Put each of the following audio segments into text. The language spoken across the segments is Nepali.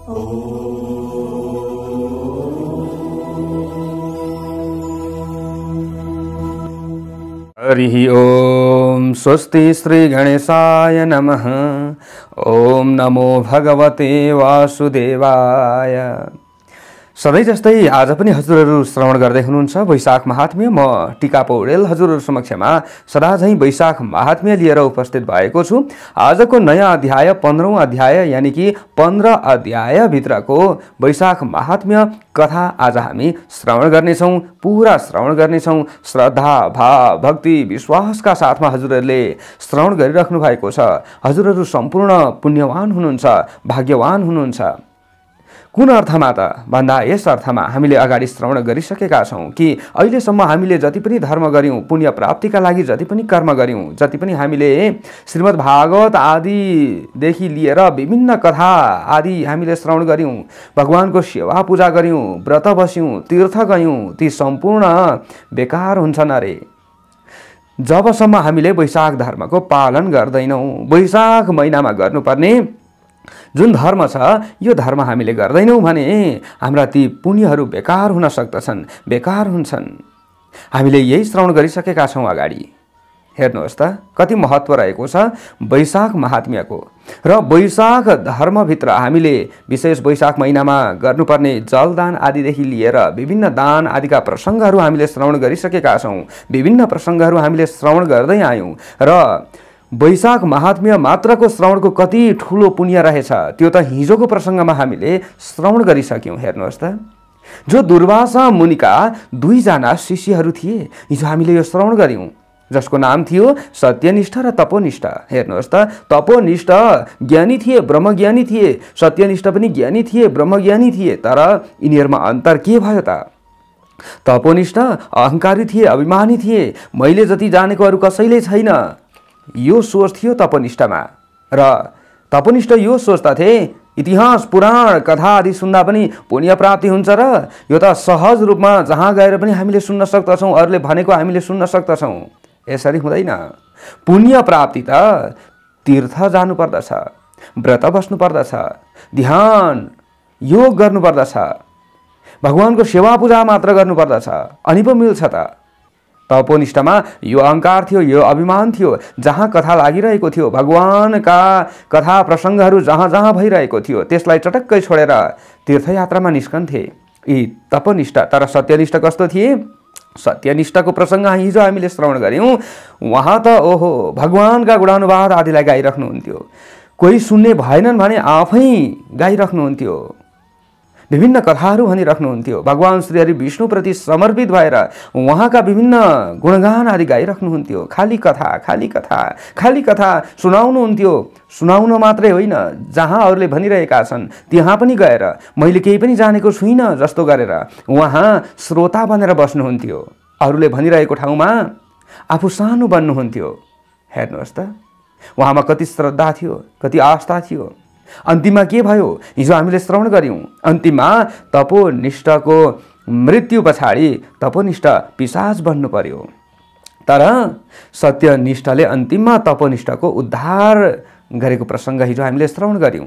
हरिः ओम स्वस्ति श्री गणेशाय नमः। ओम नमो भगवते वासुदेवाय। सधैँ जस्तै आज पनि हजुरहरू श्रवण गर्दै हुनुहुन्छ वैशाख महात्म्य। म टिका पौडेल हजुरहरू समक्षमा सदाझैँ वैशाख महात्म्य लिएर उपस्थित भएको छु। आजको नयाँ अध्याय 15औं अध्याय यानि कि 15 अध्याय भित्रको वैशाख महात्म्य कथा आज हामी श्रवण गर्नेछौँ, पूरा श्रवण गर्नेछौँ। श्रद्धा, भाव, भक्ति, विश्वासका साथमा हजुरहरूले श्रवण गरिराख्नु भएको छ। हजुरहरू सम्पूर्ण पुण्यवान हुनुहुन्छ, भाग्यवान हुनुहुन्छ। कुन अर्थमा त भन्दा यस अर्थमा हामीले अगाडि श्रवण गरिसकेका छौँ कि अहिलेसम्म हामीले जति पनि धर्म गर्यौँ, पुण्य प्राप्तिका लागि जति पनि कर्म गर्यौँ, जति पनि हामीले श्रीमद् भागवत आदिदेखि लिएर विभिन्न कथा आदि हामीले श्रवण गर्यौँ, भगवानको सेवा पूजा गर्यौँ, व्रत बस्यौँ, तीर्थ गयौँ, ती सम्पूर्ण बेकार हुन्छन् अरे जबसम्म हामीले वैशाख धर्मको पालन गर्दैनौँ। वैशाख महिनामा गर्नुपर्ने जुन धर्म छ यो धर्म हामीले गर्दैनौँ भने हाम्रा ती पुण्यहरू बेकार हुन सक्दछन्, बेकार हुन्छन्। हामीले यही श्रवण गरिसकेका छौँ अगाडि। हेर्नुहोस् त कति महत्त्व रहेको छ वैशाख महात्म्यको। र वैशाख धर्मभित्र हामीले विशेष वैशाख महिनामा गर्नुपर्ने जलदान आदिदेखि लिएर विभिन्न दान आदिका प्रसङ्गहरू हामीले श्रवण गरिसकेका छौँ। विभिन्न प्रसङ्गहरू हामीले श्रवण गर्दै आयौँ र वैशाख महात्म्य मात्रको श्रवणको कति ठुलो पुण्य रहेछ त्यो त हिजोको प्रसङ्गमा हामीले श्रवण गरिसक्यौँ। हेर्नुहोस् त जो दुर्वासा मुनिका 2 जना शिष्यहरू थिए, हिजो हामीले यो श्रवण गर्यौँ, जसको नाम थियो सत्यनिष्ठ र तपोनिष्ठ। हेर्नुहोस् त तपोनिष्ठ ज्ञानी थिए, ब्रह्मज्ञानी थिए, सत्यनिष्ठ पनि ज्ञानी थिए, ब्रह्मज्ञानी थिए। तर यिनीहरूमा अन्तर के भयो त? तपोनिष्ठ अहङ्कारी थिए, अभिमानी थिए, मैले जति जानेको अरू कसैले छैन, यो सोच थियो तपोनिष्ठमा। र तपोनिष्ठ यो सोच्दथे इतिहास पुराण कथा आदि सुन्दा पनि पुण्य प्राप्ति हुन्छ र यो त सहज रूपमा जहाँ गएर पनि हामीले सुन्न सक्दछौँ, अरूले भनेको हामीले सुन्न सक्दछौँ। यसरी हुँदैन। पुण्य प्राप्ति त तीर्थ जानुपर्दछ, व्रत बस्नुपर्दछ, ध्यान योग गर्नुपर्दछ, भगवानको सेवा पूजा मात्र गर्नुपर्दछ, अनि पो मिल्छ त। तपोनिष्ठमा यो अहङ्कार थियो, यो अभिमान थियो। जहाँ कथा लागिरहेको थियो, भगवानका कथा प्रसङ्गहरू जहाँ जहाँ भइरहेको थियो, त्यसलाई चटक्कै छोडेर तीर्थयात्रामा निस्कन्थे यी तपोनिष्ठ। तर सत्यनिष्ठ कस्तो थिए? सत्यनिष्ठको प्रसङ्ग हिजो हामीले श्रवण गऱ्यौँ। उहाँ त ओहो भगवानका गुणानुवाद आदिलाई गाइराख्नुहुन्थ्यो। कोही सुन्ने भएनन् भने आफै गाइराख्नुहुन्थ्यो, विभिन्न कथाहरू भनिराख्नुहुन्थ्यो। भगवान श्री हरि विष्णुप्रति समर्पित भएर उहाँका विभिन्न गुणगान आदि गाइराख्नुहुन्थ्यो। खाली कथा, खाली कथा, खाली कथा सुनाउनुहुन्थ्यो। सुनाउन मात्रै होइन, जहाँ अरूले भनिरहेका छन् त्यहाँ पनि गएर मैले केही पनि जानेको छुइनँ जस्तो गरेर उहाँ श्रोता बनेर बस्नुहुन्थ्यो। अरूले भनिरहेको ठाउँमा आफू सानो बन्नुहुन्थ्यो। हेर्नुहोस् त उहाँमा कति श्रद्धा थियो, कति आस्था थियो। अन्तिममा के भयो? हिजो हामीले श्रवण गर्यौँ। अन्तिममा तपोनिष्ठको मृत्यु पछाडि तपोनिष्ठ पिशाच बन्नु पर्यो। तर सत्यनिष्ठले अन्तिममा तपोनिष्ठको उद्धार गरेको प्रसङ्ग हिजो हामीले श्रवण गर्यौँ।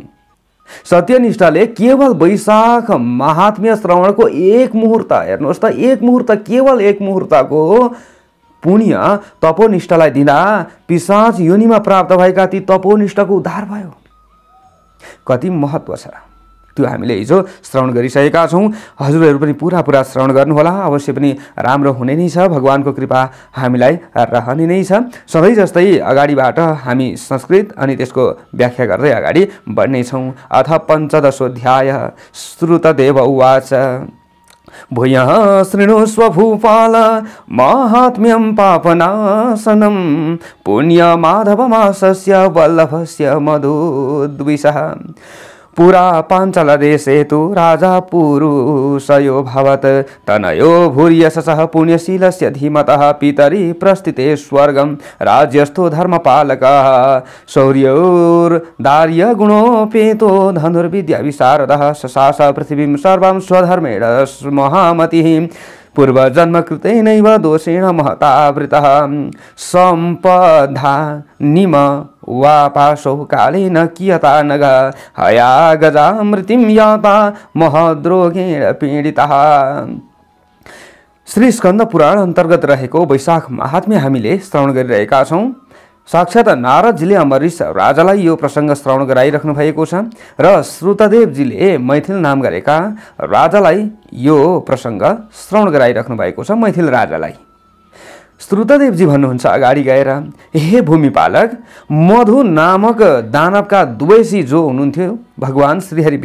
सत्यनिष्ठले केवल वैशाख महात्म्य श्रवणको 1 मुहूर्त, हेर्नुहोस् त 1 मुहूर्त, केवल 1 मुहूर्तको पुण्य तपोनिष्ठलाई दिँदा पिशाच योनिमा प्राप्त भएका ती तपोनिष्ठको उद्धार भयो। कति महत्त्व छ त्यो हामीले हिजो श्रवण गरिसकेका छौँ। हजुरहरू पनि पुरा श्रवण गर्नुहोला। अवश्य पनि राम्रो हुने नै छ। भगवानको कृपा हामीलाई रहने नै छ। सधैँ जस्तै अगाडिबाट हामी संस्कृत अनि त्यसको व्याख्या गर्दै अगाडि बढ्नेछौँ। अथ 15 श्रुतदेव उवाच भूयः शृणुष्व भूपाल माहात्म्यं पापनाशनं पुण्यमाधवमासस्य वल्लभस्य मधुद्विषः पुरा पाञ्चलदेशे तु राजा पुरुषयो भवत् तनयो भूर्यशसः पुण्यशीलस्य धीमतः पितरि प्रस्थिते स्वर्गं राज्यस्थो धर्मपालकः शौर्योर्दार्य गुणोपेतो धनुर्विद्या विशारदः शशास पृथिवीं सर्वं स्वधर्मेण महामतिः पूर्वजन्मकृतेनैव दोषेण महतावृतः सम्पदा निम वा पाशौ कालेन कियता नग हया गजा मृतिं याता महद्रोगेण पीडितः। श्री स्कन्द पुराण अन्तर्गत रहेको वैशाख महात्म्य हामीले श्रवण गरिरहेका छौँ। साक्षात नारदजीले अम्बरीश राजालाई यो प्रसङ्ग श्रवण गराइराख्नु भएको छ र श्रुतदेवजीले मैथिल नाम गरेका राजालाई यो प्रसङ्ग श्रवण गराइराख्नु भएको छ। मैथिल राजालाई श्रुतदेवजी भन्नुहुन्छ अगाडि गएर, हे भूमिपालक, मधु नामक दानवका दुवैसी जो हुनुहुन्थ्यो भगवान श्रीहरि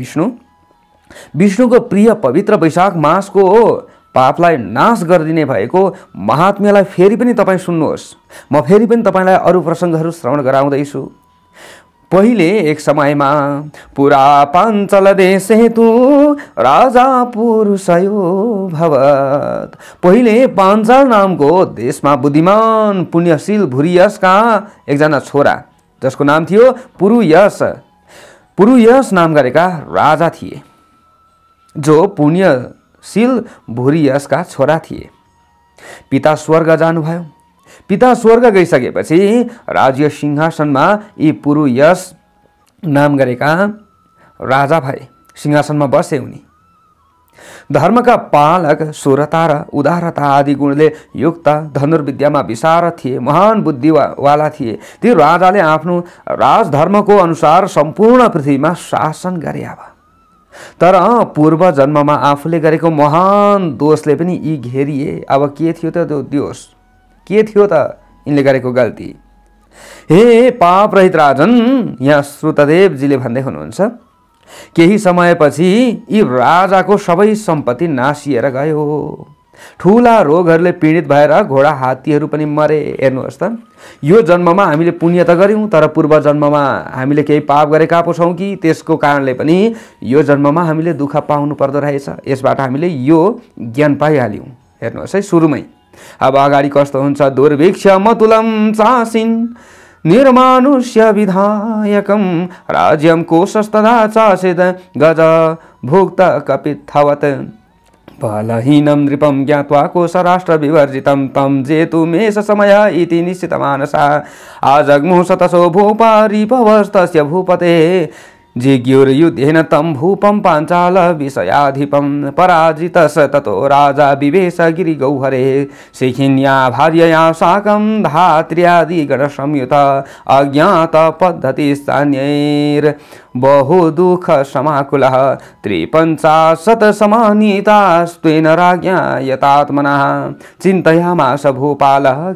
विष्णुको प्रिय पवित्र वैशाख मासको पापलाई नाश गरिदिने भएको महात्म्यलाई फेरि पनि तपाईँ सुन्नुहोस्। म फेरि पनि तपाईँलाई अरू प्रसङ्गहरू श्रवण गराउँदैछु। पहिले एक समयमा पुरा पाञ्चल देशे तु राजा पुरुषयो भवत्। पहिले पाञ्चाल नामको देशमा बुद्धिमान पुण्यशील भुरियसका एकजना छोरा जसको नाम थियो पुरुयस। पुरुयस नाम गरेका राजा थिए जो पुण्यशील भुरियसका छोरा थिए। पिता स्वर्ग जानुभयो। पिता स्वर्ग गइसकेपछि राज्य सिंहासनमा यी पुरुयस नाम गरेका राजा भए। सिंहासनमा बसे उनी। धर्मका पालक, सुरता र उदारता आदि गुणले युक्त, धनुर्विद्यामा विशारद थिए, महान बुद्धिवाला थिए। ती राजाले आफ्नो राजधर्मको अनुसार सम्पूर्ण पृथ्वीमा शासन गरे। अब तर पूर्व जन्ममा आफूले गरेको महान दोषले पनि यी घेरिए। अब के थियो त त्यो दोष? के थियो त यिनले गरेको गल्ती? हे पाप रहित राजन, यहाँ श्रुतदेवजीले भन्दै हुनुहुन्छ, केही समयपछि यी राजाको सबै सम्पत्ति नासिएर गयो। ठुला रोगहरूले पीडित भएर घोडा हात्तीहरू पनि मरे। हेर्नुहोस् त, यो जन्ममा हामीले पुण्य त गर्यौँ, तर पूर्व जन्ममा हामीले केही पाप गरेका पो छौँ कि त्यसको कारणले पनि यो जन्ममा हामीले दुःख पाउनु पर्दो रहेछ। यसबाट हामीले यो ज्ञान पाइहाल्यौँ। हेर्नुहोस् है, सुरुमै अब अगाडि कस्तो हुन्छ? दुर्भिक्ष मतुलम चासिन निर्मानुष्य विधायकम राज्यम कोशस्तदा चासिद गज भुक्त कपित्थवत् बलहीनं नृपं ज्ञात्वा कोशराष्ट्र विवर्जितं तं जेतुमेष समय इति निश्चितमानसा आजग्मुः शतशो भूपा रिपवस्तस्य भूपते जिज्ञुर्युद्धेन तं भूपं पाञ्चाल विषयाधिपं पराजितस ततो राजा विवेश गिरिगौहरे शिखिन्या भार्यया साकं धात्र्यादि गणसंयुत अज्ञात पद्धतिस्तान्यैर् बहु दुःख समाकुलः 53 समानीतास्त्वेन राज्ञा यतात्मनः चिन्तयामास भूपालः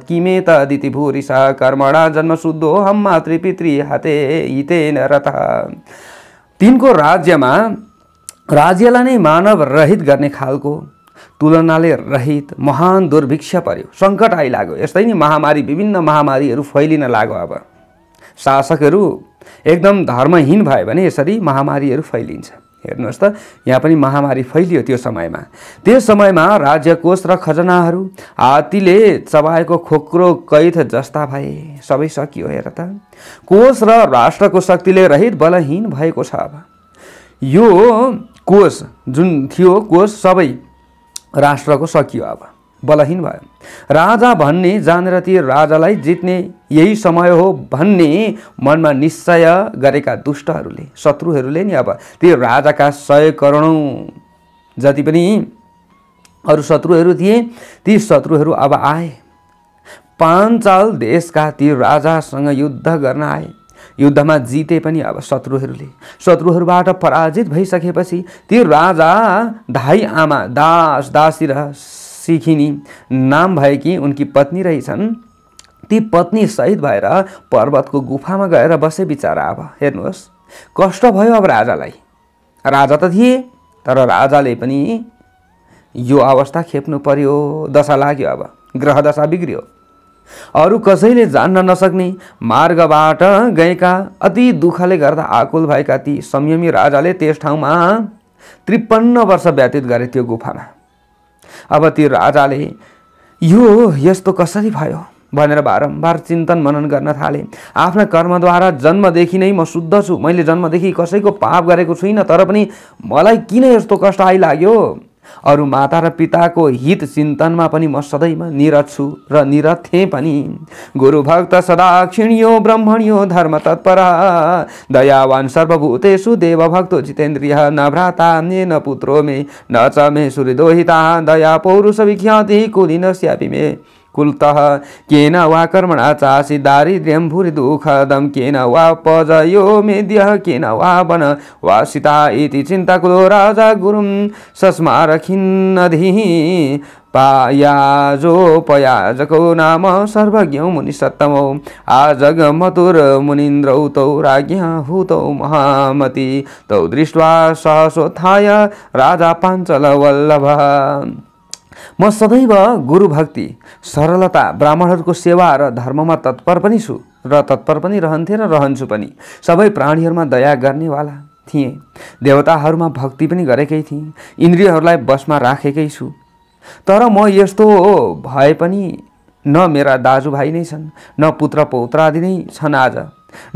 किमेतदिति भूरिशः कर्मणा जन्मशुद्धोऽहं मातृपितृहते हितेन रतः। तिनको राज्यमा राज्यलाई नै मानव रहित गर्ने खालको तुलनाले रहित महान दुर्भिक्ष पर्यो, सङ्कट आइलाग्यो। यस्तै नि महामारी, विभिन्न महामारीहरू फैलिन लाग्यो। अब शासकहरू एकदम धर्महीन भयो भने यसरी महामारीहरू फैलिन्छ। हेर्नुहोस् त, यहाँ पनि महामारी फैलियो त्यो समयमा। त्यस समयमा राज्यकोष र खजनाहरू हात्तीले चबाएको खोक्रो कैथ जस्ता भए, सबै सकियो। हेर त, कोष र राष्ट्रको शक्तिले रहित बलहीन भएको छ। अब यो कोष जुन थियो, कोष सबै राष्ट्रको सकियो, अब बलहीन भयो। राजा भन्ने जानेर ती राजालाई जित्ने यही समय हो भन्ने मनमा निश्चय गरेका दुष्टहरूले, शत्रुहरूले नि अब ती राजाका 100 करोडौं जति पनि अरू शत्रुहरू थिए, ती शत्रुहरू अब आए। पाञ्चाल देशका ती राजासँग युद्ध गर्न आए। युद्धमा जिते पनि अब शत्रुहरूबाट पराजित भइसकेपछि ती राजा धाई आमा दासी र सिखिनी नाम भएकी उनकी पत्नी रहेछन्। ती पत्नी शहीद भएर पर्वतको गुफामा गएर बसे बिचारा। अब हेर्नुहोस्, कष्ट भयो अब राजालाई। राजा त थिए, तर राजाले पनि यो अवस्था खेप्नु पर्यो। दशा लाग्यो, अब ग्रह दशा बिग्रियो। अरू कसैले जान्न नसक्ने मार्गबाट गएका, अति दुःखले गर्दा आकुल भएका ती संयमी राजाले त्यस ठाउँमा 53 वर्ष व्यतीत गरे त्यो गुफामा। अब ती राजाले यो यस्तो कसरी भयो भनेर बारम्बार चिन्तन मनन गर्न थाले। आफ्ना कर्मद्वारा जन्मदेखि नै म शुद्ध छु, मैले जन्मदेखि कसैको पाप गरेको छुइनँ, तर पनि मलाई किन यस्तो कष्ट आइलाग्यो? अरू माता र पिताको हित चिन्तनमा पनि म सदैव निरत छु र निरत थिएँ पनि। गुरुभक्त सदाक्षिण्यो ब्रह्मण्यो धर्म तत्पर दयावान सर्वभूतेषु देवभक्तो जितेन्द्रियः न भ्राता न पुत्रो मे न च मे सूर्यदोहिता दया पौरुष विख्याति कुलीनस्यापि मे कुलतः केन वा कर्मणा चासि दारिद्र्यं भूरि दुःखदं केन वा पजयो मेद्यः केन वा वन वा सीता इति चिन्ताकुलो राजा गुरुं सस्मार खिन्नधिः पायाजोपयाजको नाम सर्वज्ञौ मुनिसत्तमौ आजगमतुर मुनीन्द्रौ तौ राज्ञा हुतौ महामति तौ दृष्ट्वा सहसोत्थाय राजा पाञ्चलवल्लभः। म सदैव गुरु भक्ति सरलता ब्राह्मणहरूको सेवा र धर्ममा तत्पर पनि छु र तत्पर पनि रहन्थे र रहन्छु पनि। सबै प्राणीहरूमा दया गर्नेवाला थिएँ। देवताहरूमा भक्ति पनि गरेकै थिएँ। इन्द्रियहरूलाई बसमा राखेकै छु। तर म यस्तो भए पनि न मेरा दाजुभाइ नै छन्, न पुत्र पौत्रादि नै छन्, आज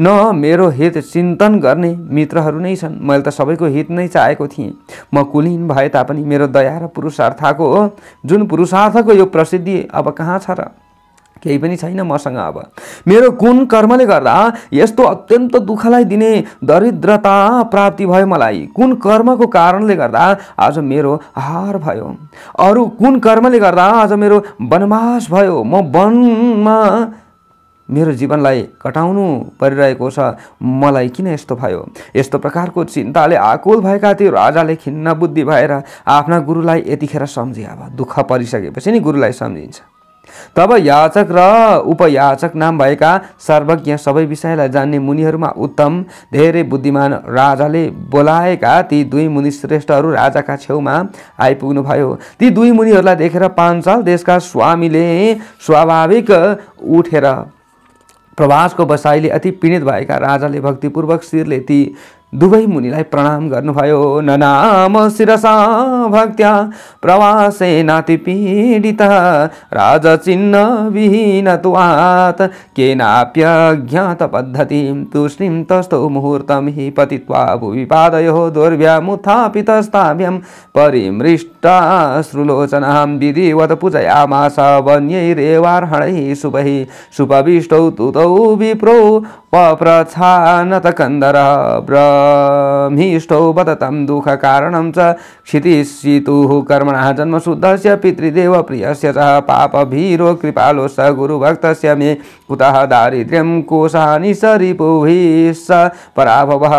न मेरो हित चिन्तन गर्ने मित्रहरू नै छन्। मैले त सबैको हित नै चाहेको थिएँ। म कुलीन भए तापनि मेरो दया र पुरुषार्थको जुन पुरुषार्थको यो प्रसिद्धि अब कहाँ छ र? केही पनि छैन मसँग। अब मेरो कुन कर्मले गर्दा यस्तो अत्यन्त दुःखलाई दिने दरिद्रता प्राप्ति भयो मलाई? कुन कर्मको कारणले गर्दा आज मेरो हार भयो? अरू कुन कर्मले गर्दा आज मेरो वनवास भयो? म वनमा मेरो जीवनलाई कटाउनु परिरहेको छ। मलाई किन यस्तो भयो? यस्तो प्रकारको चिन्ताले आकुल भएका त्यो राजाले खिन्न बुद्धि भएर आफ्ना गुरुलाई यतिखेर सम्झे। अब दुःख परिसकेपछि नि गुरुलाई सम्झिन्छ। तब याचक र उपयाचक नाम भएका सर्वज्ञ सबै विषयलाई जान्ने मुनिहरूमा उत्तम धेरै बुद्धिमान राजाले बोलाएका ती दुई मुनि श्रेष्ठहरू राजाका छेउमा आइपुग्नु भयो। ती दुई मुनिहरूलाई देखेर पाञ्चाल देशका स्वामीले स्वाभाविक उठेर प्रवासको बसाइले अति पीडित भएका राजाले भक्तिपूर्वक शिरले ती दुवै मुनिलाई प्रणाम गर्नुभयो। ननाम शिरसा भक्त्या प्रवासे नाति पीडितः राजचिह्न विहीनत्वात् केनाप्यज्ञात पद्धतिं तूष्णीं तस्थौ मुहूर्तं हि पतित्वा भुवि पादयोः दुर्व्यामुत्थापितस्ताभ्यं परिमृष्टाश्रुलोचनां विधिवत् पूजयामास वन्यैरेवार्हणैः शुभैः सुपविष्टौ तुतौ विप्रो पप्रच्छानतकन्दरः ब्रह्मीष्टौ वदतं दुःखकारणं च क्षितिशितुः कर्मणः जन्मशुद्धस्य पितृदेव प्रियस्य च पापभीरो कृपालो स गुरुभक्तस्य मे कुतः दारिद्र्यं कोशानि स रिपुभिः स पराभवः।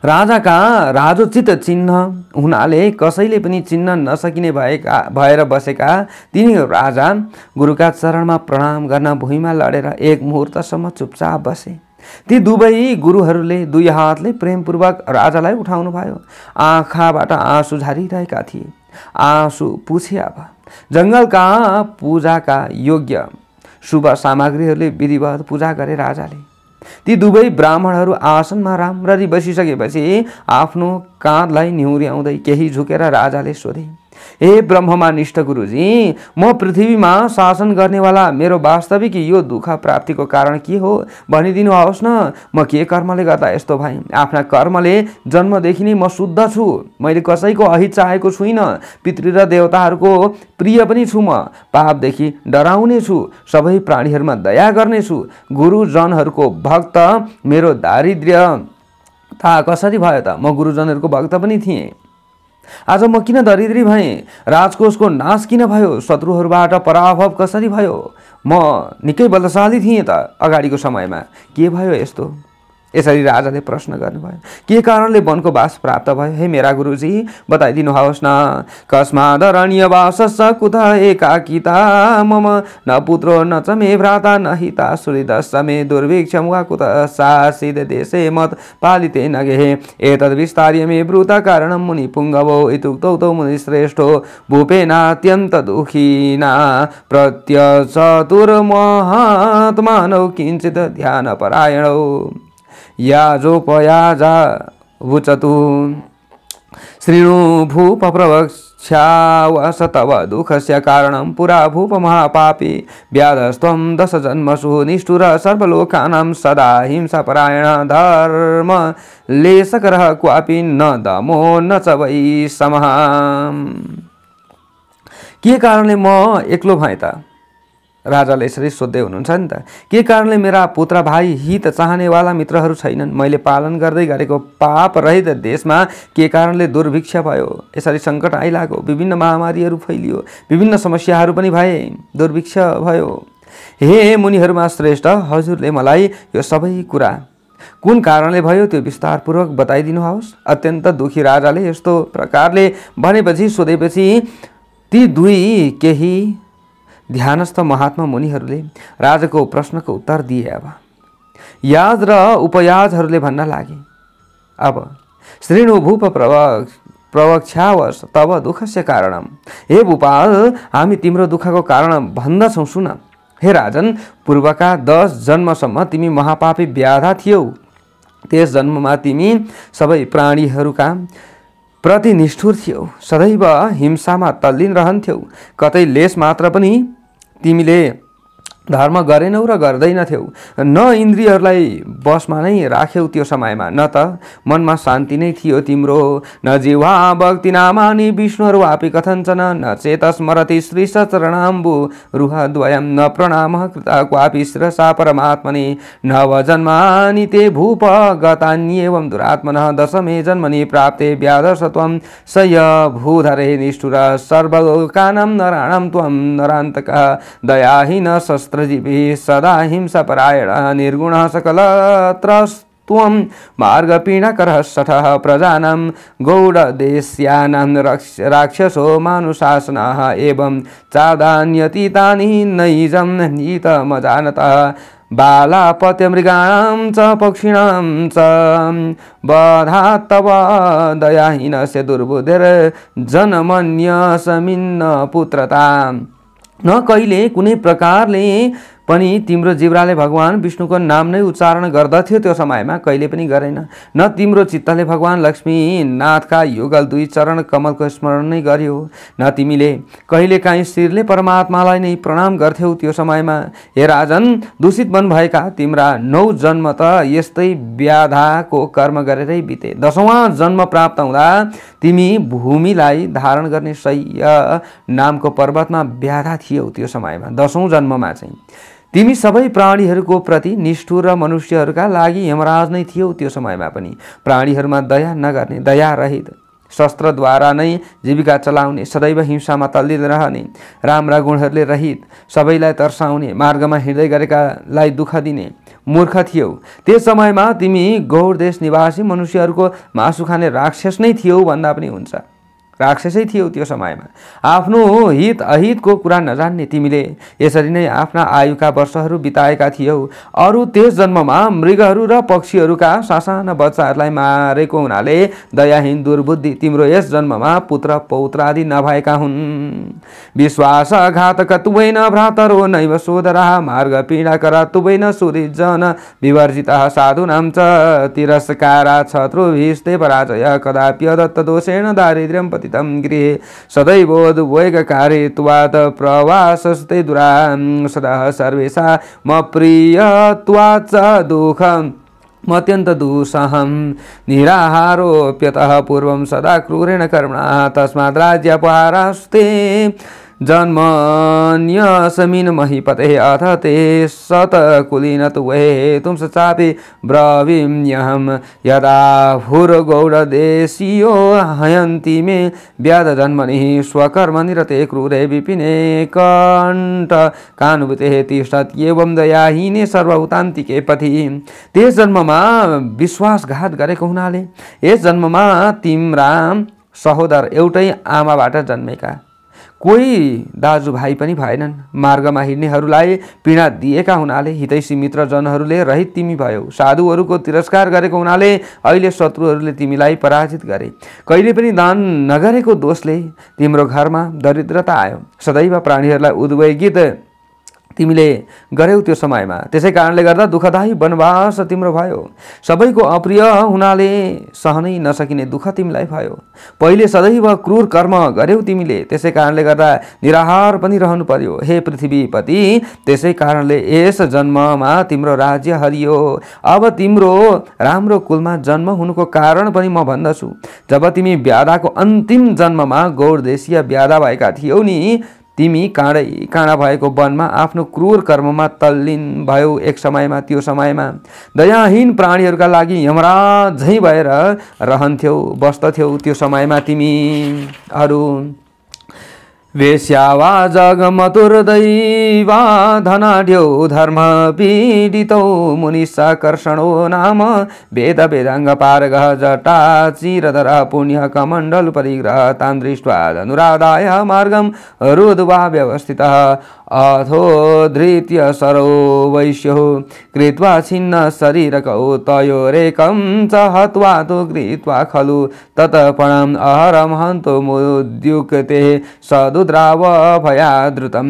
राजाका राजोचित चिन्ह हुनाले कसैले पनि चिन्न नसकिने भएर बसेका तिनी राजा गुरुका चरणमा प्रणाम गर्न भुइँमा लडेर एक मुहूर्तसम्म चुपचाप बसे। ती दुवै गुरुहरूले दुई हातले प्रेमपूर्वक राजालाई उठाउनु भयो। आँखाबाट आँसु झरिरहेका थिए। आँसु पुछे। अब जङ्गलका पूजाका योग्य शुभ सामग्रीहरूले विधिवत पूजा गरे राजाले। ती दुवै ब्राह्मणहरू आसनमा राम्ररी बसिसकेपछि आफ्नो काँधलाई निहुर्याउँदै केही झुकेर राजाले सोधे, हे ब्रह्ममा निष्ठ गुरुजी, म पृथ्वीमा शासन गर्नेवाला मेरो वास्तविक यो दुःख प्राप्तिको कारण के हो भनिदिनुहोस् न। म के कर्मले गर्दा यस्तो भएँ? आफ्ना कर्मले जन्मदेखि नै म शुद्ध छु। मैले कसैको अहित चाहेको छुइनँ। पितृ र देवताहरूको प्रिय पनि छु। म पापदेखि डराउने छु। सबै प्राणीहरूमा दया गर्ने छु। गुरुजनहरूको भक्त। मेरो दारिद्र्य थाहा कसरी भयो त? म गुरुजनहरूको भक्त पनि थिएँ। आज म किन दरिद्री भएँ? राजकोषको नाश किन भयो? शत्रुहरूबाट पराभव कसरी भयो? म निकै बलशाली थिएँ त अगाडिको समयमा। के भयो यस्तो? यसरी राजाले प्रश्न गर्नुभयो। के कारणले वनको वास प्राप्त भयो? हे मेरा गुरुजी, बताइदिनुहोस् न। कस्मादरण्यवासस्य कुतः एकाकिता मम न पुत्रो न च मे भ्राता न हिता सुहृदश्च मे दुर्भिक्षं वा कुतः शासित देशे मत् पालिते न गेहे एतद् विस्तार्य मे ब्रूत कारणं मुनिपुङ्गवो इत्युक्तौ तौ मुनिश्रेष्ठो भूपेनात्यन्त दुःखिना प्रत्यचतुर्महात्मानौ किञ्चित् ध्यानपरायणौ याजोपयाजा वुचतु। श्रीणु भूप प्रवक्ष्यावस तव दुःखस्य कारणं पुरा भूप महापापी व्याधस्त्वं दश जन्मसु निष्ठुर सर्वलोकानां सदा हिंसापरायण धर्म लेशकरः क्वापि न दमो न च वै समः। के कारणले म एक्लो भएँ त? राजाले यसरी सोध्दै हुनुहुन्छ नि त। के कारणले मेरा पुत्र भाइ हित चाहनेवाला मित्रहरू छैनन्? मैले पालन गर्दै गरेको पाप रहित देशमा के कारणले दुर्भिक्ष भयो? यसरी सङ्कट आइलाग्यो, विभिन्न महामारीहरू फैलियो, विभिन्न समस्याहरू पनि भए, दुर्भिक्ष भयो। हे मुनिहरूमा श्रेष्ठ, हजुरले मलाई यो सबै कुरा कुन कारणले भयो त्यो विस्तारपूर्वक बताइदिनुहोस्। अत्यन्त दुखी राजाले यस्तो प्रकारले भनेपछि सोधेपछि ती दुई केही ध्यानस्थ महात्मा मुनिहरूले राजाको प्रश्नको उत्तर दिए। अब याज र उपयाजहरूले भन्न लागे, अब श्रीणु भूप प्रवक्ष्यावश तब दुःखस्य कारणम। हे भूपाल, हामी तिम्रो दुःखको कारण भन्दछौँ, सुन। हे राजन, पूर्वका 10 जन्मसम्म तिमी महापापी व्याधा थियौ। त्यस जन्ममा तिमी सबै प्राणीहरूका प्रति निष्ठुर थियौ, सदैव हिंसामा तल्लीन रहन्थ्यौ। कतै लेस मात्र पनि तिमीले धर्म गरेनौ र गर्दैनथ्यौ। न इन्द्रियहरूलाई बसमा नै राख्यौ त्यो समयमा, न त मनमा शान्ति नै थियो तिम्रो। न जिह्वा भक्ति नामानि विष्णुहरू वापि कथञ्चन, न चेत स्मरति श्री सचरणाम्बु रुहद्वयं, न प्रणामः कृतः क्वापि शिरसा परमात्मनि। नवजन्मानि ते भूप गतान्येवं दुरात्मनः, दशमे जन्मनि प्राप्ते व्याधर्ष त्वं सय भूधरे निष्ठुर सर्वलोकानां नराणां त्वं नरान्तकः। दयाहीन शस्त्रजीवी सदा हिंसापरायण, निर्गुणः सकलत्रस्त्वं मार्गपीडकरः शठः। प्रजानां गौडदेश्यानां राक्षसो मानुशासनः, एवं चादान्यतीतानि नैजं नीतमजानतः। बालापत्यमृगाणां च पक्षिणां च वधात् तव दयाहीनस्य दुर्बुद्धिर्जन्मन्यसमिन्न पुत्रता। न कहिले कुनै प्रकारले पनि तिम्रो जिब्राले भगवान विष्णुको नाम नै उच्चारण गर्दथ्यो त्यो समयमा, कहिले पनि गरेन। न तिम्रो चित्तले भगवान लक्ष्मीनाथका युगल 2 चरण कमलको स्मरण नै गर्यो। न तिमीले कहिलेकाहीँ शिरले परमात्मालाई नै प्रणाम गर्थ्यौ त्यो समयमा। हे राजन, दूषित मन भएका तिम्रा 9 जन्म त यस्तै व्याधाको कर्म गरेरै बिते। 10वां जन्म प्राप्त हुँदा तिमी भूमिलाई धारण गर्ने शय्य नामको पर्वतमा व्याधा थियौ त्यो समयमा। 10औं जन्ममा चाहिँ तिमी सबै प्राणीहरूको प्रति निष्ठुर र मनुष्यहरूका लागि यमराज नै थियौ त्यो समयमा पनि। प्राणीहरूमा दया नगर्ने, दया रहित, शस्त्रद्वारा नै जीविका चलाउने, सदैव हिंसामा तल्लीन रहने, राम्रा गुणहरूले रहित, सबैलाई तर्साउने, मार्गमा हिँड्दै गरेकालाई दुःख दिने मूर्ख थियौ। त्यस समयमा तिमी गौड देश निवासी मनुष्यहरूको मासु खाने राक्षस नै थियौ भन्दा पनि हुन्छ। राक्षसै थियौ त्यो समयमा। आफ्नो हित अहितको कुरा नजान्ने तिमीले यसरी नै आफ्ना आयुका वर्षहरू बिताएका थियौ। अरू त्यस जन्ममा मृगहरू र पक्षीहरूका सासाना बच्चाहरूलाई मारेको हुनाले दयाहीन दुर्बुद्धि तिम्रो यस जन्ममा पुत्र पौत्रादि नभएका हुन्। विश्वासघातकत्वै न भ्रातरो नैव सोदरः, मार्ग पीडाकर तुवै न सुहृज्जन विवर्जितः। साधूनां च तिरस्कारात् शत्रुभिस्ते पराजय, कदाप्यदत्त दोषेण दारिद्र्यं पतितं गृहे। सदैवोद्वेगकारित्वात् प्रवासस्ते दुरां, सदा सर्वेषामप्रियत्वात् च दुःखम् मत्यन्त दुःसहं। निराहारोऽप्यतः पूर्वं सदा क्रूरेण कर्मणा, तस्माद् राज्यापहारास्ते जन्मन्यस्मिन् महीपते। अथ ते शतकुलीन तु वै हेतुं स चापि ब्रवीम्यहं, यदा भूर्गौडदेशीयो हयन्ति मे व्याधजन्मनिः, स्वकर्मनिरते क्रूरे विपिने कण्टकानुभूतेः तिष्ठत्येवं दयाहीने सर्वभूतान्तिके पथि। त्यस जन्ममा विश्वासघात गरेको हुनाले यस जन्ममा तिम्रा सहोदर एउटै आमाबाट जन्मेका कोही दाजुभाइ पनि भएनन्। मार्गमा हिँड्नेहरूलाई पीडा दिएका हुनाले हितैषी मित्रजनहरूले रहित तिमी भयौ। साधुहरूको तिरस्कार गरेको हुनाले अहिले शत्रुहरूले तिमीलाई पराजित गरे। कहिले पनि दान नगरेको दोषले तिम्रो घरमा दरिद्रता आयो। सदैव प्राणीहरूलाई उद्वेगित तिमीले गर्यौ त्यो समयमा। त्यसै कारणले गर्दा दुःखदायी वनवास तिम्रो भयो। सबैको अप्रिय हुनाले सहनै नसकिने दुःख तिमीलाई भयो। पहिले सदैव क्रूर कर्म गर्यौ तिमीले, त्यसै कारणले गर्दा निराहार पनि रहनु पर्यो। हे पृथ्वीपति, त्यसै कारणले यस जन्ममा तिम्रो राज्य हरियो। अब तिम्रो राम्रो कुलमा जन्म हुनुको कारण पनि म भन्दछु। जब तिमी ब्याधाको अन्तिम जन्ममा गौरदेशीय ब्याधा भएका थियौ नि, तिमी काँडा भएको वनमा आफ्नो क्रूर कर्ममा तल्लीन भयौ। एक समयमा, त्यो समयमा दयाहीन प्राणीहरूका लागि यमराज झैँ भएर रहन्थ्यौ, बस्दथ्यौ। त्यो समयमा तिमी अरू वेश्यावा जगमतुर दैवा धनाढ्यौ धर्म पीडितौ मुनिषाकर्षणो नाम वेद वेदाङ्ग पारगः जटा चिरधर पुण्य कमण्डल परिग्रह तान् दृष्ट्वा धनुरादाय मार्गं रुद्वा व्यवस्थितः अथोधृत्य सरो वैश्यो कृत्वा छिन्न शरीरकौ तयोरेकं च हत्वा तु गृहीत्वा खलु ततपणम् अहरमहन्तो मुद्युक्ते सदुद्राव भयाद्रुतं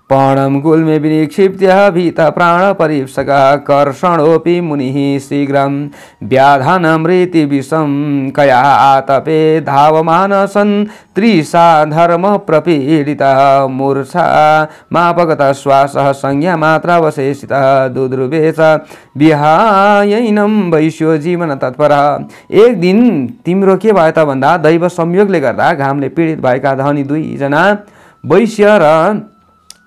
पणं गुल्मे विनिक्षिप्य भीत प्राणपरीप्सकः कर्षणोऽपि मुनिः शीघ्रं व्याधानमृति विषं कया आतपे धावमानसन् त्रिषा धर्म प्रपीडितः मूर्छा मापगतः श्वासः संज्ञा मात्रावशेषितः दुद्रुवे च विहायैनं वैश्यो जीवन तत्परः। एक दिन तिम्रो के भयो त भन्दा दैव संयोगले गर्दा घामले पीडित भएका धनी दुईजना वैश्य र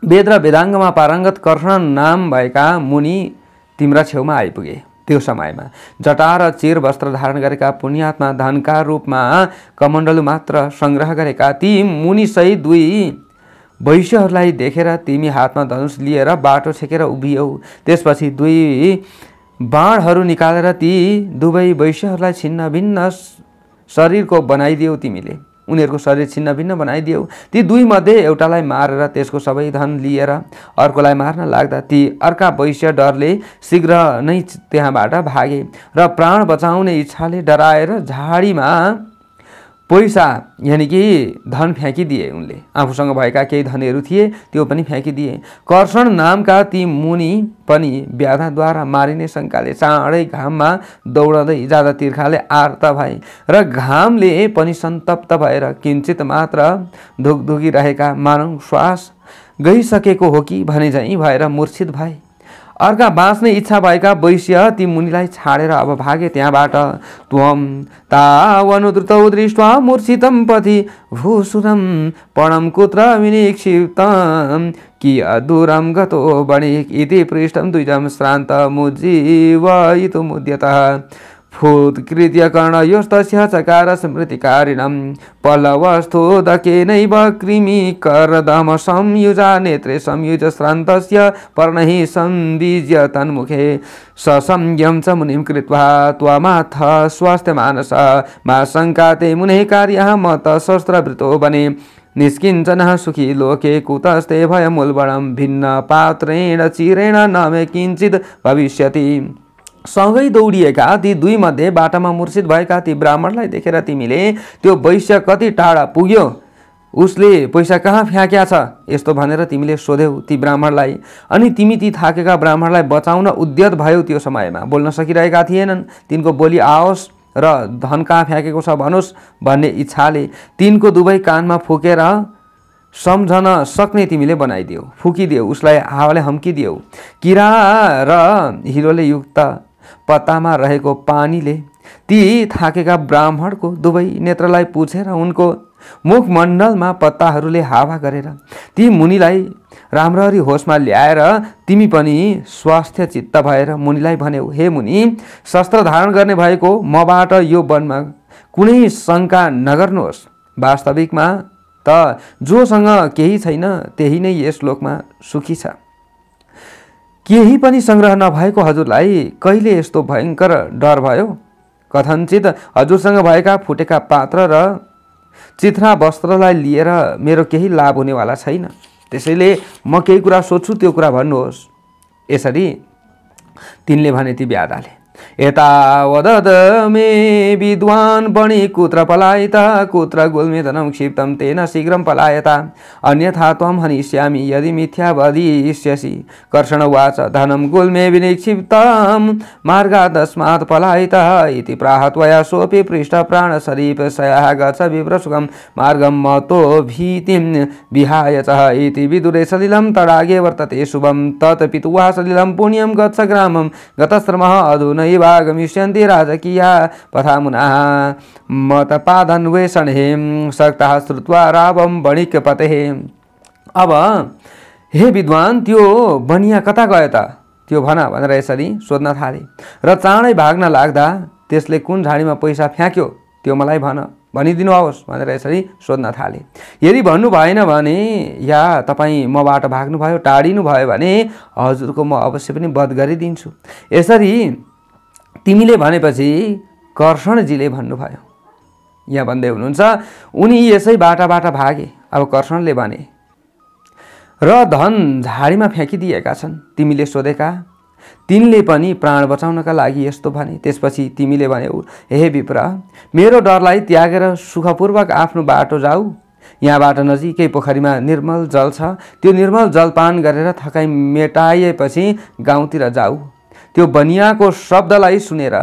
वेद र वेदाङ्गमा पारङ्गत कर्षण नाम भएका मुनि तिम्रा छेउमा आइपुगे। त्यो समयमा जटा र चिर वस्त्र धारण गरेका पुण्यात्मा धनका रूपमा कमण्डलु मात्र संग्रह गरेका ती मुनिसहित दुई वैश्यहरूलाई देखेर तिमी हातमा धनुष लिएर बाटो छेकेर उभियौ। त्यसपछि दुई बाणहरू निकालेर ती दुवै वैश्यहरूलाई छिन्न भिन्न शरीरको बनाइदियौ। तिमीले उनीहरूको शरीर छिन्न भिन्न बनाइदियौ। ती दुई मध्ये एउटालाई मारेर त्यसको सबै धन लिएर अर्कोलाई मार्न लाग्दा ती अर्का वैश्य डरले शीघ्र नै त्यहाँबाट भागे र प्राण बचाउने इच्छाले डराएर झाडीमा पैसा यानि कि धन फ्याँकिदिए। उनले आफूसँग भएका केही धनीहरू थिए त्यो पनि फ्याँकिदिए। कर्षण नामका ती मुनि पनि व्याधाद्वारा मारिने शङ्काले चाँडै घाममा दौडदै जाँदा तिर्खाले आर्त भए र घामले पनि सन्तप्त भएर किञ्चित मात्र धुकधुकिरहेका मानव श्वास गइसकेको हो कि भने झैँ भएर मूर्छित भए। अर्का बाँच्ने इच्छा भएका वैश्य ती मुनिलाई छाडेर अब भागे त्यहाँबाट। त्वं तावनुद्रुतौ दृष्ट्वा मूर्छितं पथि भूषुरं पणं कुत्र विनिक्षिप्तं कियद्दूरं गतो वणिक् इति पृष्ठं द्विजं श्रान्तमुज्जीवयितुमुद्यतः फूत्कृत्य कर्णयोस्तस्य चकार स्मृतिकारिणं पल्लवस्थोदकेनैव कृमिकरदम संयुजा नेत्रे संयुज श्रान्तस्य पर्णैः संविज्य तन्मुखे ससंज्ञं च मुनिं कृत्वा त्वमाथ स्वास्थ्यमानस मा शङ्का ते मुनेः कार्यः मत शस्त्रवृतो वने निष्किञ्चनः सुखी लोके कुतस्ते भयमुल्बणं भिन्न पात्रेण चिरेण न मे किञ्चित् भविष्यति। सँगै दौडिएका ती दुई मध्ये बाटामा मूर्छित भएका ती ब्राह्मणलाई देखेर तिमीले त्यो वैश्य कति टाढा पुग्यो, उसले पैसा कहाँ फ्याँक्या छ, यस्तो भनेर तिमीले सोध्यौ ती ब्राह्मणलाई। अनि तिमी ती थाकेका ब्राह्मणलाई बचाउन उद्यत भयौ। त्यो समयमा बोल्न सकिरहेका थिएनन्। तिनको बोली आओस् र धन कहाँ फ्याँकेको छ भनोस् भन्ने इच्छाले तिनको दुवै कानमा फुकेर सम्झन सक्ने तिमीले बनाइदियौ, फुकिदियौ, उसलाई हावाले हम्किदियौ। किरा र हिरोले युक्त पत्तामा रहेको पानीले ती थाकेका ब्राह्मणको दुवै नेत्रलाई पुछेर उनको मुखमण्डलमा पत्ताहरूले हावा गरेर ती मुनिलाई राम्ररी होसमा ल्याएर तिमी पनि स्वास्थ्य चित्त भएर मुनिलाई भन्यौ, हे मुनि, शस्त्र धारण गर्ने भएको मबाट यो वनमा कुनै शङ्का नगर्नुहोस्। वास्तविकमा त जोसँग केही छैन त्यही नै यस लोकमा सुखी छ। केही पनि संग्रह नभएको हजुरलाई कहिले यस्तो भयङ्कर डर भयो? कथनचित हजुरसँग भएका फुटेका पात्र र चित्रा वस्त्रलाई लिएर मेरो केही लाभ हुनेवाला छैन। त्यसैले म केही कुरा सोध्छु, त्यो कुरा भन्नुहोस्। यसरी तिनले भने ती व्याधाले। एतावदद मे विद्वान् बणि कुत्र पलायिता कुत्र गुल्मे धनं क्षिप्तं तेन शीघ्रं पलायता अन्यथा त्वं हनिष्यामि यदि मिथ्या वदिष्यसि। कर्षण उवाच धनं गुल्मे विनिक्षिप्तं मार्गादस्मात् पलायिता इति प्राह त्वया सोऽपि पृष्ठप्राणसरीपशयः गच्छ विप्रसुखं मार्गं मतो भीतिं विहाय च इति विदुरे सलिलं तडागे वर्तते शुभं तत् पितुः सलिलं पुण्यं गच्छ ग्रामं गतश्रमः अधुनैवागमिष्यन्ति राजकीया पथामुनाः मतपादन्वेषणे सक्ताः श्रुत्वा रावं वणिकपतेः। अब हे विद्वान त्यो बनिया कता गयो त त्यो भन भनेर यसरी सोध्न थाले र चाँडै भाग्न लाग्दा त्यसले कुन झाडीमा पैसा फ्याँक्यो त्यो मलाई भनिदिनु आओस् भनेर यसरी सोध्न थाले। यदि भन्नु भएन भने या तपाईँ मबाट भाग्नुभयो टाढिनु भयो भने हजुरको म अवश्य पनि वध गरिदिन्छु। यसरी तिमीले भनेपछि कर्षणजीले भन्नुभयो। यहाँ भन्दै हुनुहुन्छ उनी यसै बाटाबाट भागे। अब कर्षणले भने र धन झाडीमा फ्याँकिदिएका छन् तिमीले सोधेका तिनले पनि प्राण बचाउनका लागि यस्तो भने। त्यसपछि तिमीले भन्यौ हे विप्र मेरो डरलाई त्यागेर सुखपूर्वक आफ्नो बाटो जाऊ। यहाँबाट नजिकै पोखरीमा निर्मल जल छ त्यो निर्मल जल पान गरेर थकाइ मेटाएपछि गाउँतिर जाऊ। त्यो बनियाको शब्दलाई सुनेर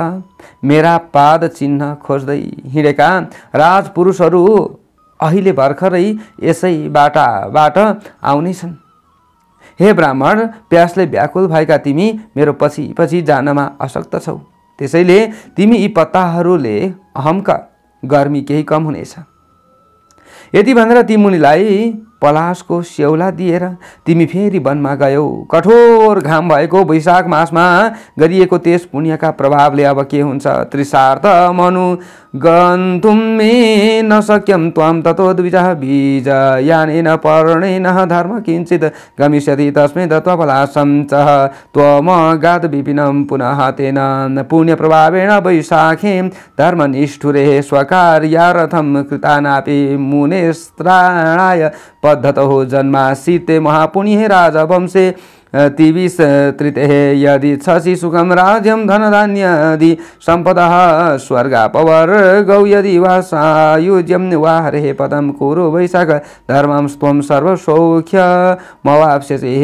मेरा पाद चिन्ह खोज्दै हिँडेका राजपुरुषहरू अहिले भर्खरै यसै बाटाबाट आउनेछन्। हे ब्राह्मण प्यासले व्याकुल भएका तिमी मेरो पछि पछि जानमा असक्त छौ। त्यसैले तिमी यी पत्ताहरूले अहमका गर्मी केही कम हुनेछ। यति भनेर ती मुनिलाई पलासको स्यौला दिएर तिमी फेरि वनमा गयौ। कठोर घाम भएको वैशाख मासमा गरिएको त्यस पुण्यका प्रभावले अब के हुन्छ त्रिसार्थ मनु गन्तुं मे न शक्यं त्वं ततो द्विजः बीजयानेन पर्णेन धर्म किञ्चित् गमिष्यति तस्मै दत्वा पलासं च त्वमगात् विपिनं पुनः तेन पुण्यप्रभावेण वैशाखे धर्मनिष्ठुरे स्वकार्यार्थं कृतानापि मुनेस्त्राणाय पद्धतः जन्मासीते महापुण्ये राजवंशे तिविस्तृतेः यदि छसि सुखं राज्यं धनधान्यादि सम्पदः स्वर्गापवर्गौ यदि वा सायुज्यं वा हरेः पदं कुरु वैशाख धर्मं त्वं सर्वसौख्यमवाप्स्यसि।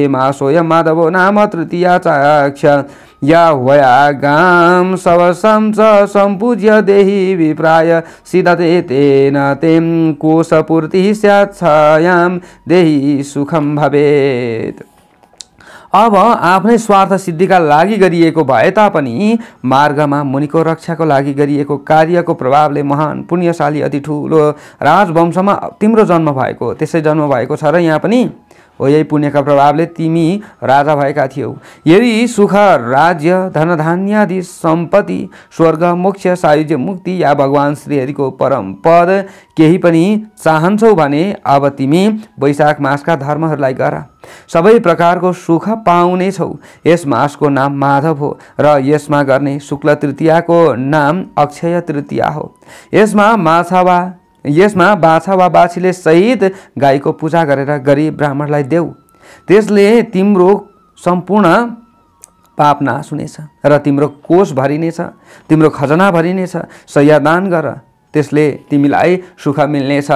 मासोऽयं माधवो नाम तृतीया चाक्ष या वयागां सवसं च सम्पूज्य देहि विप्राय सिदते तेन तें कोशपूर्तिः स्यात् छायां देहि सुखं भवेत्। अब आफ्नै स्वार्थ सिद्धिका लागि गरिएको भए तापनि मार्गमा मुनिको रक्षाको लागि गरिएको कार्यको प्रभावले महान पुण्यशाली अति ठुलो राजवंशमा तिम्रो जन्म भएको त्यसै जन्म भएको छ र यहाँ पनि हो। यही पुण्यका प्रभावले तिमी राजा भएका थियौ। यदि सुख राज्य धनधान्यादि सम्पत्ति स्वर्ग मोक्ष सायुज्य मुक्ति या भगवान श्रीहरिको परम पद केही पनि चाहन्छौ भने अब तिमी वैशाख मासका धर्महरूलाई गर। सबै प्रकारको सुख पाउने छौ। यस मासको नाम माधव हो र यसमा गर्ने शुक्ल तृतीयाको नाम अक्षय तृतीया हो। यसमा बाछा वा बाछीले सहित गाईको पूजा गरेर गरिब ब्राह्मणलाई देऊ। त्यसले तिम्रो सम्पूर्ण पाप नाश हुनेछ र तिम्रो कोष भरिनेछ, तिम्रो खजना भरिनेछ। सयदान गर त्यसले तिमीलाई सुख मिल्नेछ।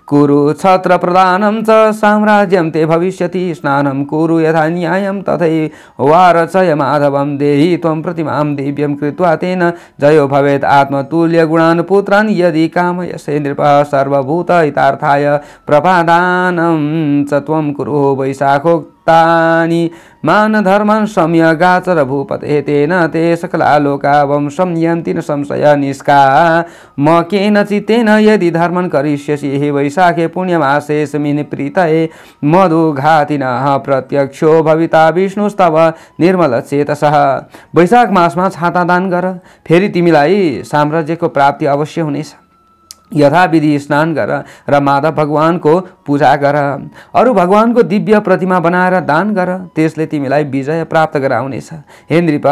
कुरु छत्र प्रदानं च साम्राज्यं ते भविष्यति स्नानं कुरु यथा न्यायं तथैवारचय माधवं देहि त्वं प्रतिमां दिव्यं कृत्वा तेन जयो भवेत् आत्मतुल्य गुणान् पुत्रान् यदि कामयसे नृपः सर्वभूत हितार्थाय प्रपादानं च त्वं कुरु वैशाखोक्तानि मान धर्मान् सम्यगाचर भूपते तेन ते सकला लोका वंशं यन्ति न संशय निष्काम केनचित्तेन यदि धर्मं करिष्यसि हे वैशाखे पुण्यमासेऽस्मिन् प्रीतये मधुघातिनः प्रत्यक्षो भविता विष्णुस्तव निर्मल चेतसः। वैशाख मासमा छाता दान गर, फेरि तिमीलाई साम्राज्यको प्राप्ति अवश्य हुनेछ। यथाविधि स्नान गर र माधव भगवानको पूजा गर। अरु भगवानको दिव्य प्रतिमा बनाएर दान गर, त्यसले तिमीलाई विजय प्राप्त गराउनेछ। हे नृप,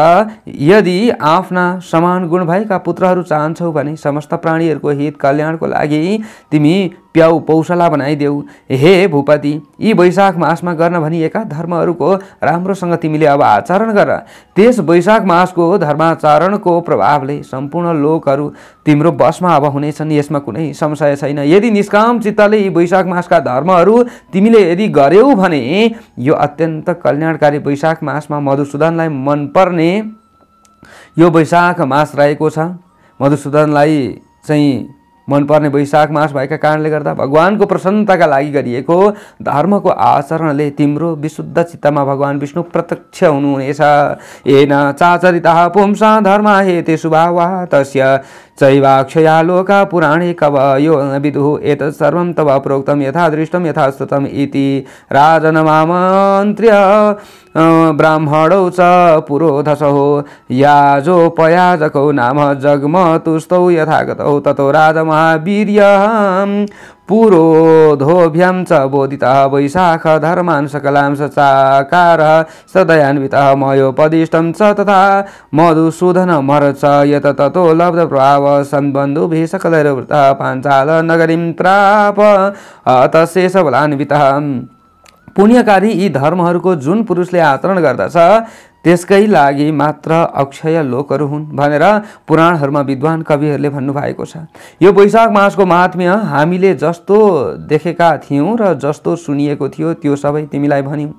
यदि आफ्ना समान गुण भएका पुत्रहरू चाहन्छौ भने समस्त प्राणीहरूको हित कल्याणको लागि तिमी प्याउ पौषला बनाइदेऊ। हे भूपति, यी वैशाख मासमा गर्न भनिएका धर्महरूको राम्रोसँग तिमीले अब आचरण गर। त्यस वैशाख मासको धर्माचरणको प्रभावले सम्पूर्ण लोकहरू तिम्रो बसमा अब हुनेछन्, यसमा कुनै संशय छैन। यदि निष्काम चित्तले यी वैशाख मासका धर्महरू तिमीले यदि गर्यौ भने यो अत्यन्त कल्याणकारी वैशाख मासमा मधुसूदनलाई मनपर्ने यो वैशाख मास रहेको छ। मधुसूदनलाई चाहिँ मनपर्ने वैशाख मास भएका कारणले गर्दा भगवानको प्रसन्नताका लागि गरिएको धर्मको आचरणले तिम्रो विशुद्ध चित्तमा भगवान विष्णु प्रत्यक्ष हुनुहुनेछ। येन चाचरितः पुंसा धर्मा हेते शुभावा तस्य चैवाक्षया लोका पुराणे कवयो विदुः एतत् सर्वं तव प्रोक्तं यथा दृष्टं यथा श्रुतम् इति राजनमामन्त्र्य ब्राह्मणौ च पुरोधसौ याजोपयाजकौ नाम जग्मतुस्तौ यथागतौ ततो राजमहावीर्यं पुरोधोभ्यां च बोधितः वैशाख धर्मान् सकलां सचाकार सदयान्वितः मयोपदिष्टं च तथा मधुसूदन मरच यत ततो लब्ध प्रभाव सम्बन्धुभिः सकलैर्वृतः पाञ्चाल नगरीं प्राप तशेष बलान्वितः। पुण्यकारी यी धर्महरूको जुन पुरुषले आचरण गर्दछ त्यसकै लागि मात्र अक्षय लोकहरू हुन् भनेर पुराणहरूमा विद्वान कविहरूले भन्नुभएको छ। यो वैशाख मासको महात्म्य हामीले जस्तो देखेका थियौँ र जस्तो सुनिएको थियो त्यो सबै तिमीलाई भन्यौँ।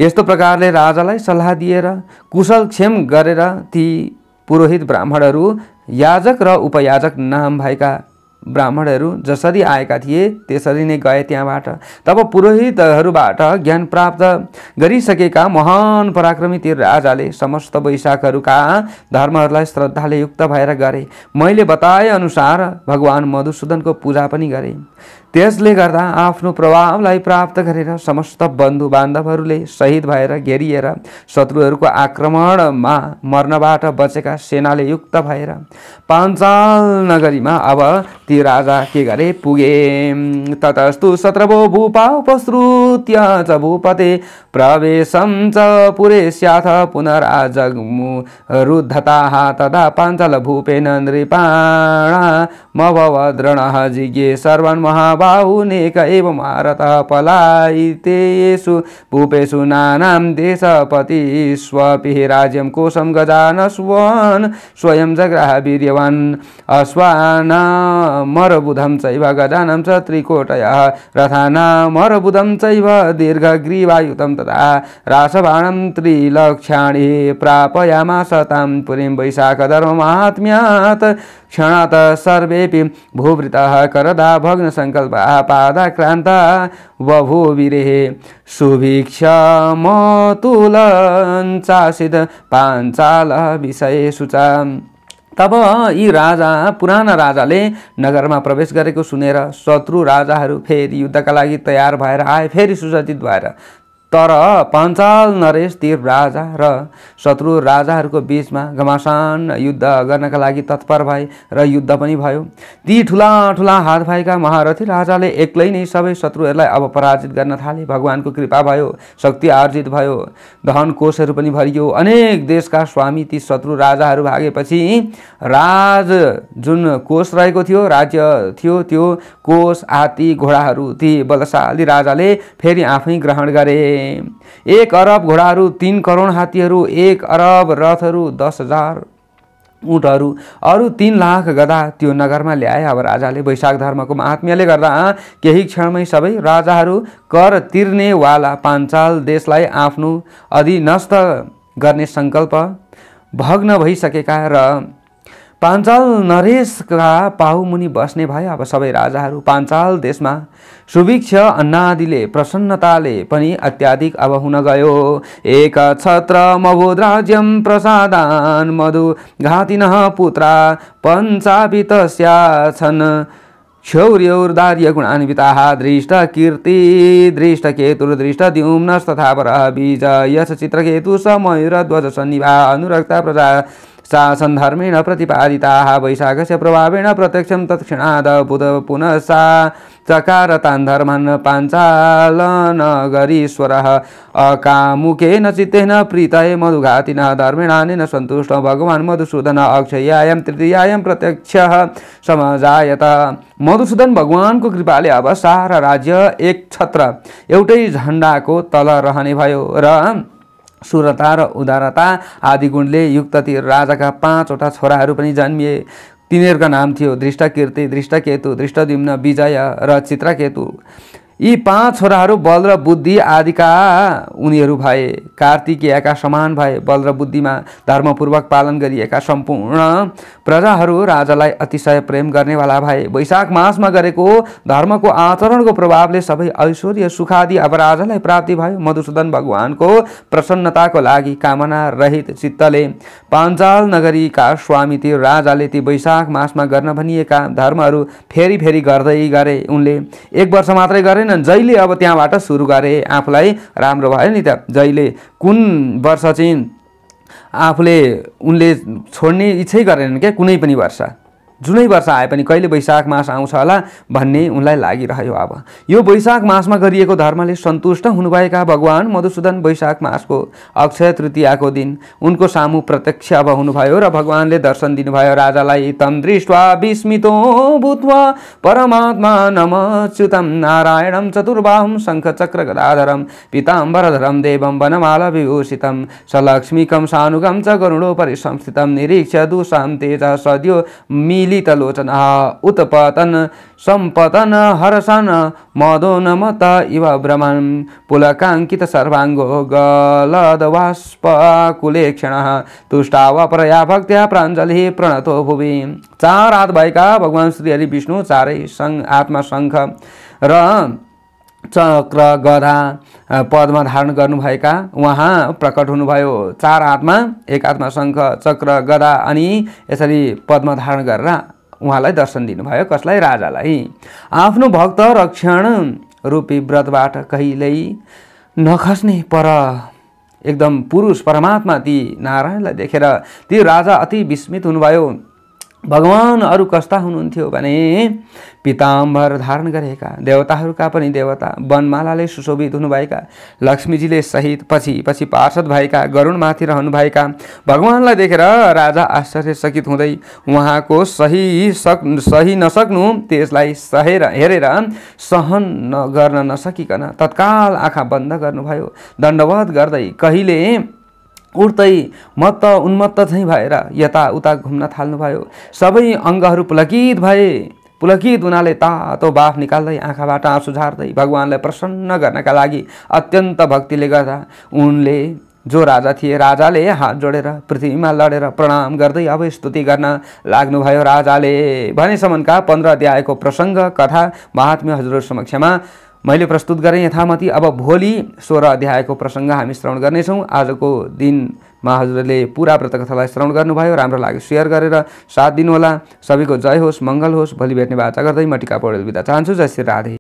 यस्तो प्रकारले राजालाई सल्लाह दिएर कुशलक्षेम गरेर ती पुरोहित ब्राह्मणहरू याजक र उपयाजक नाम भएका ब्राह्मणहरू जसरी आएका थिए त्यसरी नै गए त्यहाँबाट। तब पुरोहितहरूबाट ज्ञान प्राप्त गरिसकेका महान पराक्रमी ती राजाले समस्त वैशाखहरूका धर्महरूलाई श्रद्धाले युक्त भएर गरे। मैले बताए अनुसार भगवान मधुसूदनको पूजा पनि गरे। त्यसले गर्दा आफ्नो प्रभावलाई प्राप्त गरेर समस्त बन्धु बान्धवहरूले शहीद भएर घेरिएर शत्रुहरूको आक्रमणमा मर्नबाट बचेका सेनाले युक्त भएर पाञ्चाल नगरीमा अब ती राजा के गरे पुगे। ततस्तु शत्रवो भूपा उपसृत्य च भूपते प्रवेशं च पुरेस्याथ पुनराजग्मु रुद्धताः तदा पाञ्चाल भूपेन नृपाणामभवद्रणः जिज्ञे सर्वान् महाबाहुनेक एव महारथः पलायितेषु भूपेषु नानां देशपतिष्वपि राज्यं कोशं गजानस्वन् स्वयं जग्राह वीर्यवान् अश्वानामरबुधं चैव गजानं च त्रिकोटयः रथानामरबुधं चैव दीर्घग्रीवायुतं तथा रासबाणं त्रिलक्ष्याणि प्रापयामास तां पुरीं वैशाखधर्ममाहात्म्यात् क्षणात् सर्वेऽपि भूवृतः करदा भग्नसङ्कल्पाः पादाक्रान्ता बभूविरेः सुभिक्षमतुलञ्चासिद् पाञ्चालः विषयेषु च। तब यी राजा पुराना राजाले नगरमा प्रवेश गरेको सुनेर शत्रु राजाहरू फेरि युद्धका लागि तयार भएर आए, फेरि सुसज्जित भएर। तर पाञ्चाल नरेश ती राजा र शत्रु राजाहरूको बीचमा घमासान युद्ध गर्नका लागि तत्पर भए र युद्ध पनि भयो। ती ठुला ठुला हात भएका महारथी राजाले एक्लै नै सबै शत्रुहरूलाई अब पराजित गर्न थाले। भगवानको कृपा भयो, शक्ति आर्जित भयो, धन कोषहरू पनि भरियो। अनेक देशका स्वामी ती शत्रु राजाहरू भागेपछि राज जुन कोष रहेको थियो, राज्य थियो, त्यो कोष हात्ती घोडाहरू ती बलशाली राजाले फेरि आफै ग्रहण गरे। 1 अरब घोडाहरू, 3 करोड हात्तीहरू, 1 अरब रथहरू, 10,000 ऊँटहरू, अरू 3 लाख गधा त्यो नगरमा ल्याए। अब राजाले वैशाख धर्मको महात्म्यले गर्दा केही क्षणमै सबै राजाहरू कर तिर्नेवाला पाञ्चाल देशलाई आफ्नो अधीनस्थ गर्ने सङ्कल्प भग्न भइसकेका र पाञ्चाल नरेशका पाहुमुनि बस्ने भए। अब सबै राजाहरू पाञ्चाल देशमा सुभिक्ष अन्नादिले प्रसन्नताले पनि अत्याधिक अब हुन गयो। एक छत्रमभूद् राज्यं प्रसादान् मधु घातिनः पुत्रा पञ्चापि तस्याछन् शौर्योर्दार्य गुणान्विताः दृष्ट कीर्ति दृष्ट केतुर्दृष्ट द्युम्नस्तथा वरः बीज यश चित्रकेतु स मयूरध्वज सन्निभा अनुरक्ता प्रजा शासन धर्मेण प्रतिपादिताः वैशाखस्य प्रभावेण प्रत्यक्षं तत्क्षणाद पुनः सा चकार तान् धर्मान् पाञ्चालनगरीश्वरः अकामुकेन चित्तेन प्रीतये मधुघातिनः धर्मेणानेन सन्तुष्टो भगवान् मधुसूदन अक्षय्यायां तृतीयायां प्रत्यक्षः समजायत। मधुसूदन भगवानको कृपाले अब सारा राज्य एक छत्र एउटै झण्डाको तल रहने भयो र सुरता र उदारता आदि गुणले युक्त ती राजाका 5 वटा छोराहरू पनि जन्मिए। तिनीहरूका नाम थियो दृष्टकीर्ति, दृष्टकेतु, दृष्टद्युम्न, विजय र चित्रकेतु। यी 5 छोराहरू बल र बुद्धि आदिका उनीहरू भए। कार्तिकेयका समान भए। बल र बुद्धिमा धर्मपूर्वक पालन गरिएका सम्पूर्ण प्रजाहरू राजालाई अतिशय प्रेम गर्नेवाला भए। वैशाख मासमा गरेको धर्मको आचरणको प्रभावले सबै ऐश्वर्य सुखादि अब राजालाई प्राप्ति भयो। मधुसूदन भगवानको प्रसन्नताको लागि कामना रहित चित्तले पाञ्चाल नगरीका स्वामी ती राजाले ती वैशाख मासमा गर्न भनिएका धर्महरू फेरि फेरि गर्दै गरे। उनले 1 वर्ष मात्रै गरे जहिले अब त्यहाँबाट सुरु गरे। आफूलाई राम्रो भयो नि त। जहिले कुन वर्ष चाहिँ उनले छोड्ने इच्छै गरेनन् क्या। कुनै पनि वर्ष, जुनै वर्ष आए पनि कहिले वैशाख मास आउँछ होला भन्ने उनलाई लागिरह्यो। अब यो वैशाख मासमा गरिएको धर्मले सन्तुष्ट हुनुभएका भगवान मधुसूदन वैशाख मासको अक्षय तृतीयाको दिन उनको सामु प्रत्यक्ष अब हुनुभयो र भगवानले दर्शन दिनुभयो राजालाई। तम दृष्ट्वा विस्मितो भूत्वा परमात्मा नमच्युतं नारायणं चतुर्बाहुं शङ्खचक्र गदाधरं पीताम्बरधरं देवं वनमाला विभूषितं सलक्ष्मीकं सानुगं च गरुडोपरि संस्थितं निरीक्ष्य दुषां तेजः सद्यो मिलितलोचनः उत्पतन सम्पतन हर्षन् मदोन्मत्त इव भ्रमन् पुलकाङ्कित सर्वाङ्गो गलदबाष्पकुलेक्षणः तुष्टावपरया भक्त्या प्राञ्जलिः प्रणतो भुवि। 4 हात भएका भगवान श्री हरि विष्णु चारै आत्मा शङ्ख र चक्र गदा पदमा धारण गर्नुभएका उहाँ प्रकट हुनुभयो। 4 हातमा, 1 हातमा शङ्ख चक्र गदा अनि यसरी पदमा धारण गरेर उहाँलाई दर्शन दिनुभयो। कसलाई? राजालाई। आफ्नो भक्त रक्षण रूपी व्रतबाट कहिल्यै नखस्ने पर एकदम पुरुष परमात्मा ती नारायणलाई देखेर ती राजा अति विस्मित हुनुभयो। भगवान अरू कस्ता हुनुहुन्थ्यो भने पीताम्बर धारण गरेका, देवताहरूका पनि देवता, वनमालाले सुशोभित हुनुभएका, लक्ष्मीजीले सहित पछि पछि पार्षद भएका, गरुडमाथि रहनुभएका भगवानलाई देखेर राजा आश्चर्यचकित हुँदै उहाँको सही नसक्नु त्यसलाई हेरेर सहन गर्न नसकिकन तत्काल आँखा बन्द गर्नुभयो। दण्डवत गर्दै कहिले उठ्दै मत्त उन्मत्त चाहिँ भएर यताउता घुम्न थाल्नुभयो। सबै अङ्गहरू पुलकित भए। पुलकित हुनाले तातो बाफ निकाल्दै आँखाबाट आँसु झार्दै भगवानलाई प्रसन्न गर्नका लागि अत्यन्त भक्तिले गर्दा उनले जो राजा थिए राजाले हात जोडेर पृथ्वीमा लडेर प्रणाम गर्दै अब स्तुति गर्न लाग्नुभयो। राजाले भनेसम्मका 15 अध्यायको प्रसङ्ग कथा महात्म्य हजुरहरु समक्षमा मैले प्रस्तुत गरेँ यथामति। अब भोलि 16 अध्यायको प्रसङ्ग हामी श्रवण गर्नेछौँ। आजको दिनमा हजुरले पूरा व्रतकथालाई श्रवण गर्नुभयो, राम्रो लाग्यो सेयर गरेर साथ दिनुहोला। सबैको जय होस्, मङ्गल होस्। भोलि भेट्ने बाचा गर्दै म टिका पौडेल बिदा चाहन्छु। जय श्री राधे।